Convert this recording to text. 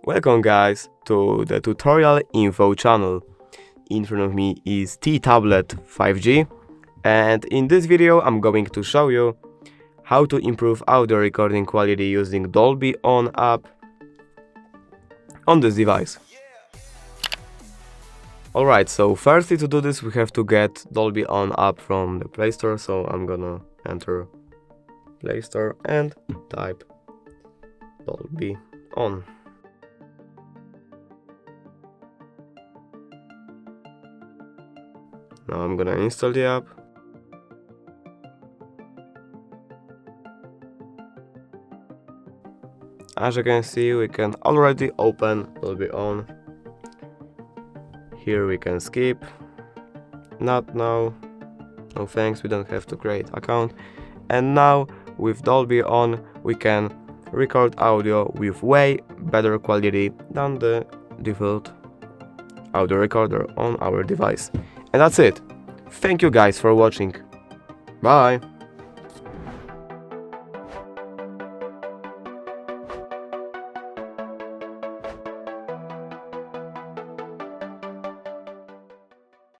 Welcome guys to the tutorial info channel. In front of me is T-Tablet 5G, and in this video I'm going to show you how to improve audio recording quality using Dolby On app on this device. Alright, so firstly to do this we have to get Dolby On app from the Play Store, so I'm gonna enter Play Store and type Dolby On. Now I'm gonna install the app. As you can see, we can already open Dolby On. Here we can skip. Not now. No thanks, we don't have to create account. And now with Dolby On we can record audio with way better quality than the default audio recorder on our device. And that's it. Thank you guys for watching. Bye.